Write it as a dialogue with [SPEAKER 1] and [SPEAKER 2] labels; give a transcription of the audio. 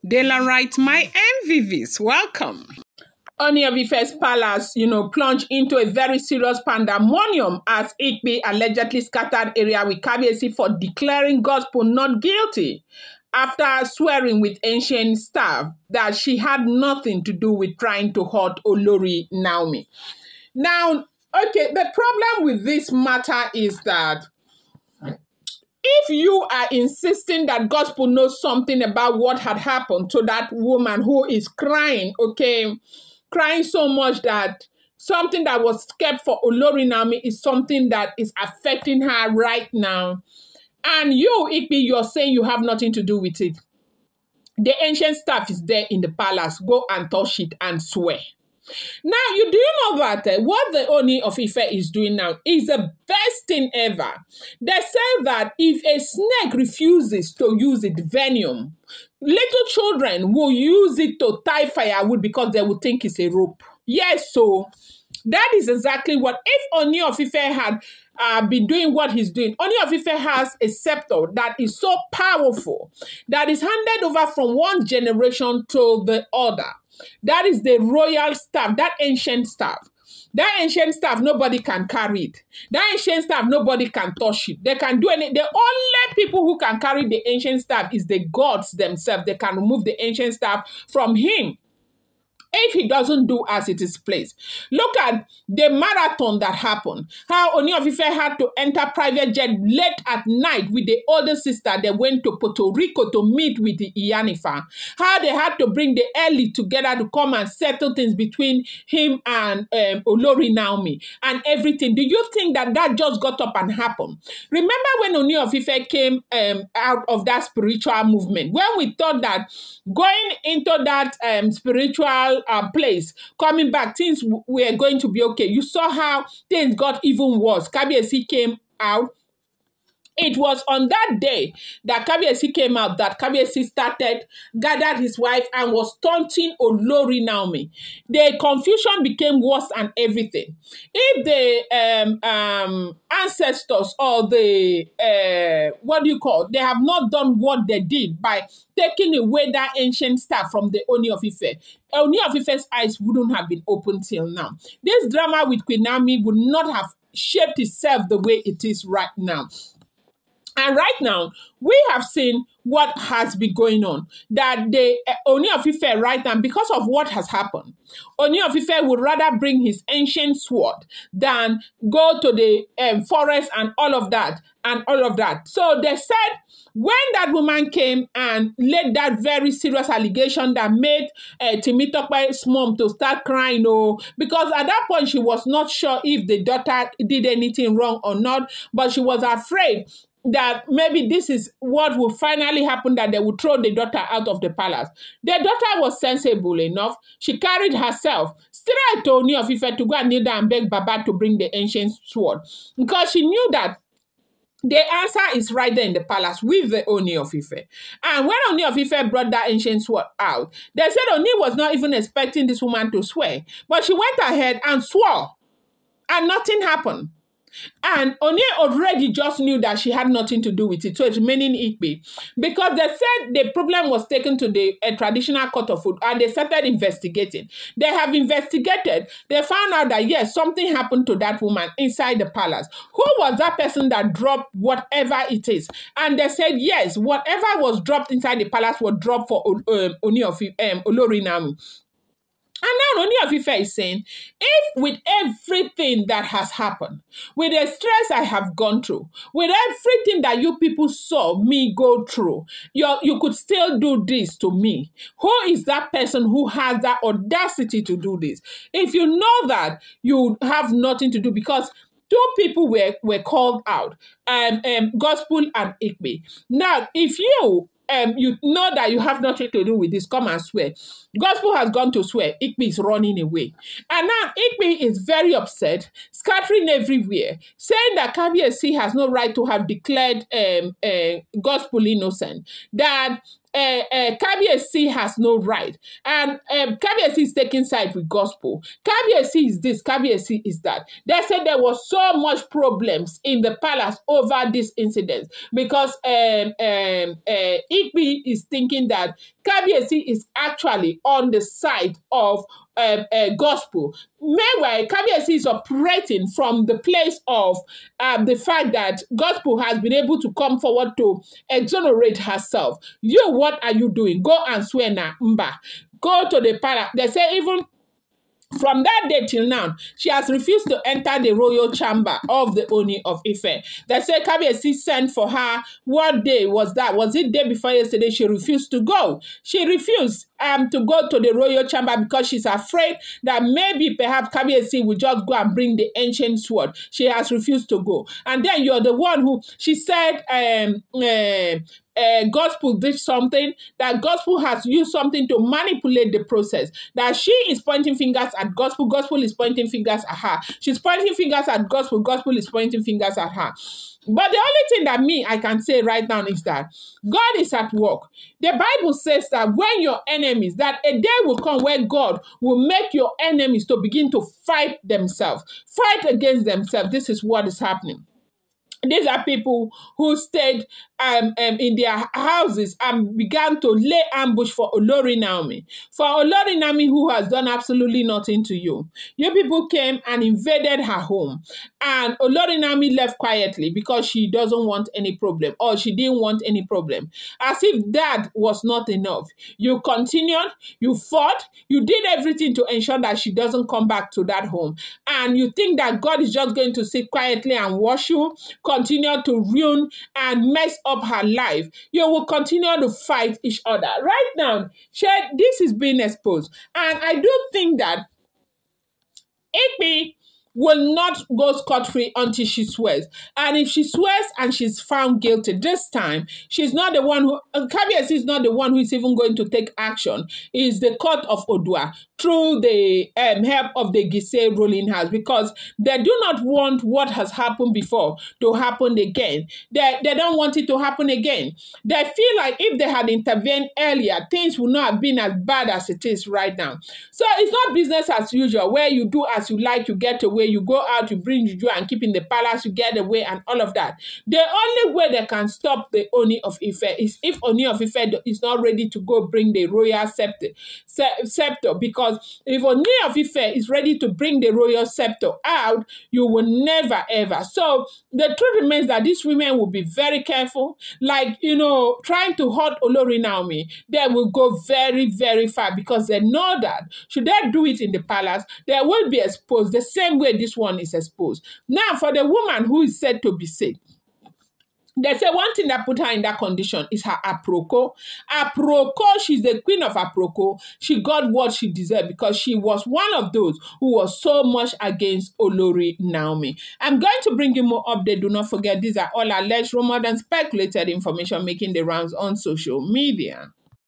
[SPEAKER 1] Daylight, my MVVs, welcome.
[SPEAKER 2] Ooni of Ife's palace, plunged into a very serious pandemonium as Igbi allegedly scattered area with Kabiesi for declaring gospel not guilty after swearing with ancient staff that she had nothing to do with trying to hurt Olori Naomi. Now, okay, the problem with this matter is that if you are insisting that gospel knows something about what had happened to that woman who is crying, crying so much that something that was kept for Olori Naomi is something that is affecting her right now, and you, Igbi, you're saying you have nothing to do with it. The ancient staff is there in the palace. Go and touch it and swear. Now, do you know that what the Ooni of Ife is doing now is the best thing ever? They say that if a snake refuses to use its venom, little children will use it to tie firewood because they will think it's a rope. Yes, so that is exactly what, if Ooni of Ife had been doing what he's doing. Ooni of Ife has a scepter that is so powerful that is handed over from one generation to the other. That is the royal staff, that ancient staff. That ancient staff, nobody can carry it. That ancient staff, nobody can touch it. They can do anything. The only people who can carry the ancient staff is the gods themselves. They can remove the ancient staff from him if he doesn't do as it is placed. Look at the marathon that happened. How Ooni of Ife had to enter private jet late at night with the older sister. They went to Puerto Rico to meet with the Iyanifa. How they had to bring the elite together to come and settle things between him and Olori Naomi and everything. Do you think that that just got up and happened? Remember when Ooni of Ife came out of that spiritual movement, when we thought that going into that spiritual place, coming back, things were going to be okay. You saw how things got even worse. Kabiesi came out. It was on that day that Kabiesi came out that Kabiesi gathered his wife and was taunting Olori Naomi. The confusion became worse and everything. If the ancestors or the, they have not done what they did by taking away that ancient staff from the Ooni of Ife, Ooni of Ife's eyes wouldn't have been open till now. This drama with Queen Naomi would not have shaped itself the way it is right now. And right now, we have seen what has been going on. That the Ooni of Ife right now, because of what has happened, Ooni of Ife would rather bring his ancient sword than go to the forest and all of that. So they said when that woman came and laid that very serious allegation that made Timitokpe's mom to start crying, because at that point she was not sure if the daughter did anything wrong or not, but she was afraid that maybe this is what will finally happen, that they will throw the daughter out of the palace. The daughter was sensible enough. She carried herself straight to Ooni of Ife to go and kneel down and beg Baba to bring the ancient sword, because she knew that the answer is right there in the palace with the Ooni of Ife. And when Ooni of Ife brought that ancient sword out, they said Ooni was not even expecting this woman to swear, but she went ahead and swore, and nothing happened. And Ooni already just knew that she had nothing to do with it, so it's remaining Igbi. Because they said the problem was taken to the traditional court of food, and they started investigating. They have investigated. They found out that, yes, something happened to that woman inside the palace. Who was that person that dropped whatever it is? And they said, yes, whatever was dropped inside the palace was dropped for Ooni of Ife, Olori Naomi. And now Ooni of Ife is saying, if with everything that has happened, with the stress I have gone through, with everything that you people saw me go through, you could still do this to me. Who is that person who has that audacity to do this? If you know that, you have nothing to do, because two people were called out, Gospel and Igbi. Now, if you know that you have nothing to do with this, come and swear. Gospel has gone to swear. Igbi is running away. And now Igbi is very upset, scattering everywhere, saying that Kabiesi has no right to have declared Gospel innocent, that Kabiesi has no right. And Kabiesi is taking side with gospel. Kabiesi is this, Kabiesi is that. They said there was so much problems in the palace over this incident because Igbi is thinking that Kabiesi is actually on the side of gospel. Meanwhile, Kabiesi is operating from the place of the fact that gospel has been able to come forward to exonerate herself. You, what are you doing? Go and swear na mba. Go to the palace. They say even from that day till now, she has refused to enter the royal chamber of the Ooni of Ife. They say Kabiesi sent for her. What day was that? Was it day before yesterday? She refused to go. She refused to go to the royal chamber because she's afraid that maybe perhaps Kabiesi will just go and bring the ancient sword. She has refused to go. And then you're the one who, she said, gospel did something, that gospel has used something to manipulate the process, that she is pointing fingers at gospel, gospel is pointing fingers at her. She's pointing fingers at gospel, gospel is pointing fingers at her. But the only thing that I can say right now is that God is at work. The Bible says that when your enemies, that a day will come where God will make your enemies to begin to fight themselves, fight against themselves. This is what is happening. These are people who stayed in their houses and began to lay ambush for Olori Naomi. For Olori Naomi, who has done absolutely nothing to you. You people came and invaded her home. And Olori Naomi left quietly because she doesn't want any problem, or she didn't want any problem. As if that was not enough. You continued, you fought, you did everything to ensure that she doesn't come back to that home. And you think that God is just going to sit quietly and watch you continue to ruin and mess up her life. You will continue to fight each other. Right now, this is being exposed. And I do think that Igbi will not go scot-free until she swears. And if she swears and she's found guilty this time, she's not the one who, Kabiesi is not the one who is even going to take action. It's the court of Odua through the help of the Gise ruling house, because they do not want what has happened before to happen again. They don't want it to happen again. They feel like if they had intervened earlier, things would not have been as bad as it is right now. So it's not business as usual, where you do as you like, you get away, you go out, you bring juju and keep in the palace, you get away and all of that. The only way they can stop the Ooni of Ife is if Ooni of Ife is not ready to go bring the royal scepter, because if Ooni of Ife is ready to bring the royal scepter out, you will never ever. So the truth remains that these women will be very careful, like, trying to hurt Olori Naomi. They will go very, very far, because they know that should they do it in the palace, they will be exposed the same way this one is exposed. Now, for the woman who is said to be sick, they say one thing that put her in that condition is her aproko. Aproko, she's the queen of aproko. She got what she deserved because she was one of those who was so much against Olori Naomi. I'm going to bring you more updates. Do not forget, these are all alleged, rumored, and speculated information making the rounds on social media.